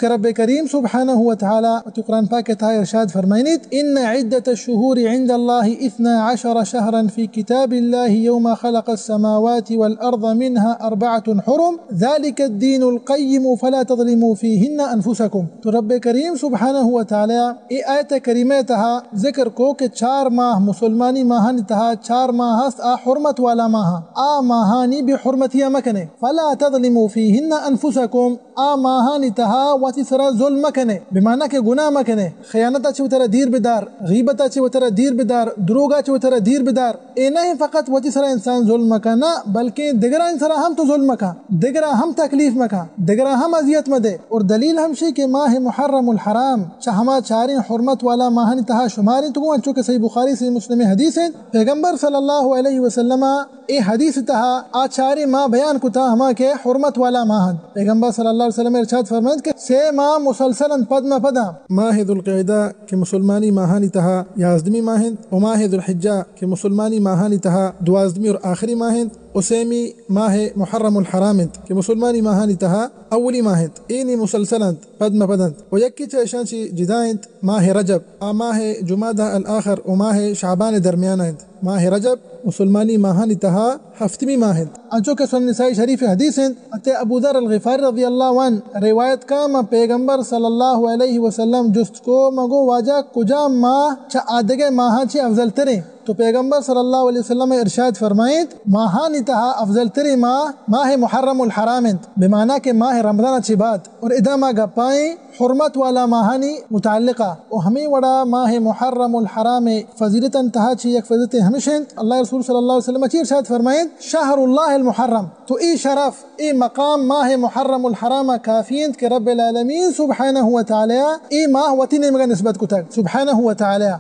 रब करीम सुब्हानहु व तआला कुरान पाक था इरशाद फरमाइनित इन इद्दत अश-शुहूर इंद अल्लाह 12 शहरन फी किताबिल्लाहि यौमा खलक़स समावाति वल अर्द मिनहा अर्बअतुन हुरुम ज़ालिका ad-दीनुल क़य्यिम फला तज़लिमू फ़ीहिन्ना अनफुसकुम। तो रब करीम सुब्हानहु व तआला ए आयत करीमे तहा जिक्र को के 4 माह मुसलमानी माहानी तहा 4 माह हस्त आ हुर्मत वाला माह आ माहानी बे हुर्मतिया मकने फला तज़लिमू फ़ीहिन्ना अनफुसकुम आ माहानी तहा तीसरा जुल्म मकने बिमाना के गुनाह मकने खयानता चे उतरा दीर बिदार गीबता चे उतरा दीर बिदार द्रोगा चे उतरा दीर बिदार ए नहीं फकत वो तीसरा इंसान जुल्म मकाना बल्कि दिगरा इंसान हम तो जुल्म मका दिगरा हम तकलीफ मका दिगरा हम अजियत मदे। और दलील हमशे के माह मुहर्रमुल हराम चाहमा चारी हुर्मत वाला माहनी तहा शुमारी तो अंचो के सही बुखारी से मुस्लिम हदीस है पैगंबर सल्लल्लाहु अलैहि वसल्लम ए हदीस तहा आचारी माह बयान कुता हमा के हुर्मत वाला माह पैगंबर सल्लल्लाहु अलैहि वसल्लम इरशाद फरमाते कि से माह मुसलसलन पद पदा माह दुल्क़इदा के मुसलमानी माहानी तहा 11वीं माहिंद और माह दुल्हिज्जा के मुसलमानी माहानी तहा 12वीं और आखिरी माहिंद उसेमी माह मुहर्रमुल हराम के मुसलमानी माहानी तहा अवली माहिंद इनी मुसलसलन पद पदन और यक्की चेशांची जिदाइंद माह रजब आ माह जुमादा अल आखिर और माह शाबान दरमियान माह रजब मुसलमानी माहानी तहा 7वीं माहिंद अंचो के सुनन निसाई शरीफ हदीस है अते अबू दर अल-ग़िफ़ारी रज़ियल्लाहु अन्हु रिवायत का म पैगंबर सल्लल्लाहु अलैहि वसल्लम जुस्त को मगो वाजा कुजा माह छ आदगे माह छ अफजल तरे तो पैगंबर सल्लल्लाहु अलैहि वसल्लम इरशाद फरमाइद माहानी तहा अफजल तरे माह मुहर्रमुल हराम बिमाना के माह रमज़ान अच्छी बात और इदामा गपाई हुर्मत वाला माहानी मुताल्लिका और हमें वड़ा माह मुहर्रमुल हराम फजीलतन तहा छी एक फजीलत हमेशन अल्लाह रसूल सल्लल्लाहु अलैहि वसल्लम इरशाद फरमाइद शहरुल्लाहिल मुहर्रम। तो ई शरफ ई मकाम माह मुहर्रमुल हराम काफियत के रब्बिल आलमीन सुब्हानहु व तआला ई माह वतीने मगा निस्बत कुतक सुब्हानहु व तआला